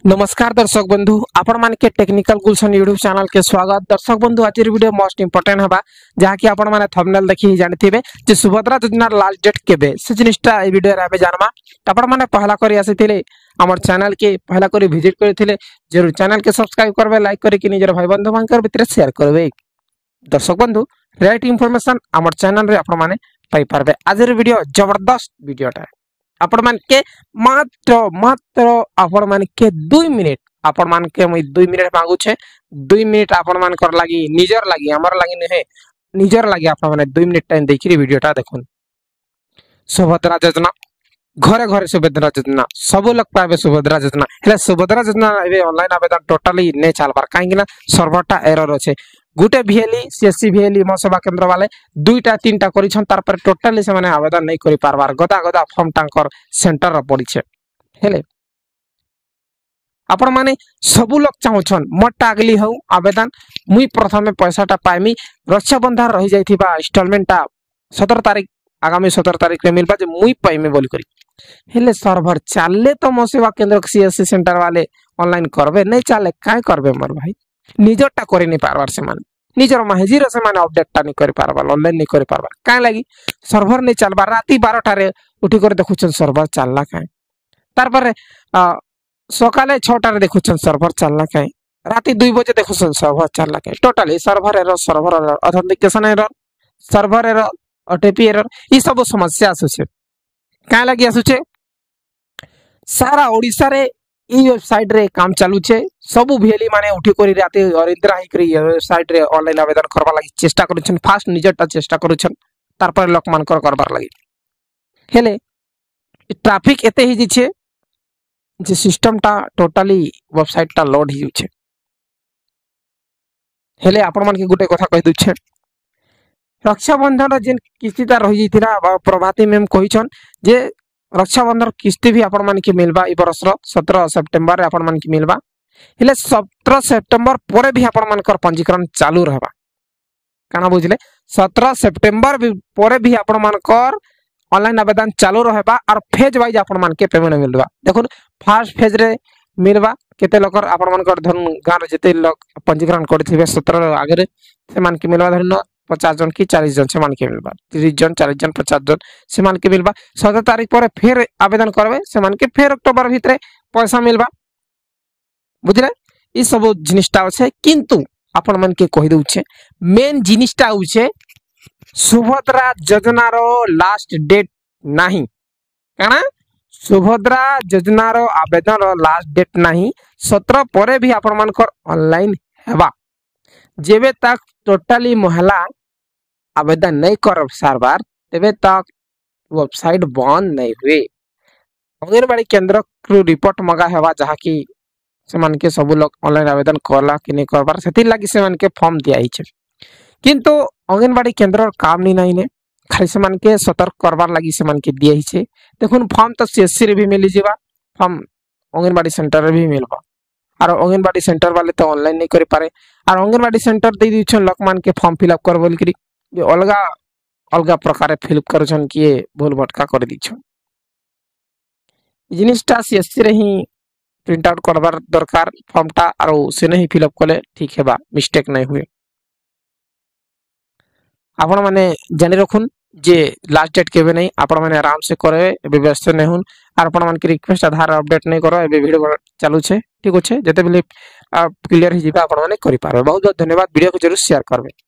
नमस्कार दर्शक बंधु आपण मान के टेक्निकल गुलशन यूट्यूब चैनल के स्वागत। दर्शक बंधु आज वीडियो मोस्ट इंपोर्टेंट हबा जहा कि आपण माने थंबनेल देखि जानिथिबे जे सुभद्रा योजना लास्ट डेट केबे से जिनिसटा ए वीडियो रे आबे जानमा। आपण माने पहला करी आसीथिले हमर चैनल के पहला करी विजिट करथिले जरूर चैनल के सब्सक्राइब करबे, लाइक करी कि निजर भाई बंधु मानकर भितर शेयर करबे। दर्शक बंधु राइट इंफॉर्मेशन हमर चैनल रे आपण माने पाई पारबे। आज वीडियो जबरदस्त वीडियोटा आपण मान के मात्र मात्र आपण मान के 2 मिनिट आपण मान के मैं 2 मिनिट मांगू छे। 2 मिनिट आपण मान कर लागी निजर लागी हमर लागी नहे निजर लागी आपण माने 2 मिनिट टाइम देखि वीडियोटा देखुन। सुभद्रा योजना घरे घरे सुभद्रा योजना सब लोग पाबे सुभद्रा योजना हेले सुभद्रा योजना एबे ऑनलाइन आवेदन टोटली नै चलबार काहेकि सर्वरटा एरर अछि। गुटे भिएली सीएससी भिएली मो सेवा केंद्र वाले दुईटा तीनटा करिछन तार पर टोटली से माने आवेदन नै करि पारबार गदा गदा फॉर्म टांकर सेंटर र पड़िछे। हेले आपण माने सब लोग चाहुछन मोटा अगली हउ आवेदन मुई प्रथमे पैसाटा पाइमी रक्षाबंधन रहि जाइथिबा इंस्टॉलमेंटटा 17 तारिख आगामी 17 तारिख रे मिलबा जे मुई पाइमी बोली करी। हेले सर्वर चाले तो मो सेवा केंद्र सीएससी सेंटर वाले ऑनलाइन करबे नै चाले काय करबे मोर भाई निजरटा करि नै पारबार से माने निजर माहेजीर से माने अपडेटटा नै करि पारबार ऑनलाइन नै करि पारबार काय लागी सर्वर नै चलबा। राती 12 टारे उठी कर देखुछन सर्वर चलला काय तार पर सकाले 6 टारे देखुछन सर्वर चलला काय राती 2 बजे देखुछन सर्वर चलला काय totally server error authentication error server error OTP error ई सब समस्या आसुछे। काय लागी आसुछे सारा ओडिसा रे ई वेबसाइट रे काम चालू छे। सब भिएली माने उठी करी राते अरिद्रा ही करी वेबसाइट रे ऑनलाइन आवेदन करबा लागि चेष्टा करूछन फास्ट निजरटा चेष्टा करूछन तार पर लोक मान करबार लागि। हेले ट्रैफिक एते ही छे जे सिस्टमटा टोटली वेबसाइटटा लोड ही छे। हेले आपण मान के गुटे कथा कहि दउ छे रक्षाबंधन जेन किस्तीटा रहि जइतिरा प्रभाती मैम कहिछन जे रक्षाबंधन किस्ती भी आपण मान के मिलबा ई बरस 17 सितंबर रे आपण मान के मिलबा। हेले 17 सितंबर परे भी आपण मान कर पंजीकरण चालू रहबा काना बुझले 17 सितंबर परे भी आपण मान कर ऑनलाइन आवेदन चालू रहबा और फेज वाइज आपण मान के पेमेंट मिलबा। देखुन फर्स्ट फेज रे मिलबा केते लोकर आपण मान कर धन गार जते लोग पंजीकरण करथिबे 17 आगे रे से मान के मिलबा धरन 50 जन की 40 जन से मान के मिलबा 30 जन 40 जन 50 जन से मान के मिलबा। 17 तारीख पर फिर आवेदन करबे से मान के फिर अक्टूबर भीतर पैसा मिलबा बुझले। ई सब जिनिसटा छै किंतु आपण मान के कहि दउ छै मेन जिनिसटा होछे सुभद्रा योजना रो लास्ट डेट नाही काना सुभद्रा योजना रो आवेदन रो लास्ट डेट नाही 17 परे भी आपण मान कर ऑनलाइन हेबा जेबे तक टोटली महिला आवेदन नहीं कर सारबार तेबे तक वेबसाइट बंद नहीं हुए। अंगनवाड़ी केंद्र को रिपोर्ट मगा हेबा जहा कि से मान के सब लोग ऑनलाइन आवेदन करला कि नहीं करबार सेति लागि से मान के फॉर्म दिया ही छे किंतु अंगनवाड़ी केंद्र काम नहीं ने खाली से मान के सतर्क करबार लागि से मान के दिया ही छे। देखुन फॉर्म तो सीएससी रे भी मिली जेबा फॉर्म अंगनवाड़ी सेंटर रे भी मिलबा और अंगनवाड़ी सेंटर वाले तो ऑनलाइन नहीं कर पारे और अंगनवाड़ी सेंटर दे दी छन लोक मान के फॉर्म फिलअप कर बोल करी जे अलगा अलगा प्रकार फिलअप करछन कि भूल भटका कर दी छन जिनिसटा सीएससी रे ही प्रिंट आउट करबार दरकार फॉर्मटा और से नहीं फिलअप कले ठीक हेबा मिस्टेक नहीं हुए। आपण माने जानि रखुन जे लास्ट डेट केबे नहीं आपण माने आराम से करे एबे व्यस्त नहीं हुन और आपण मान के रिक्वेस्ट आधार अपडेट नहीं करो एबे वीडियो चालू छे ठीक होछे जते बेले क्लियर ही जिबा आपण माने करि पारबे। बहुत बहुत धन्यवाद वीडियो को जरूर शेयर करबे।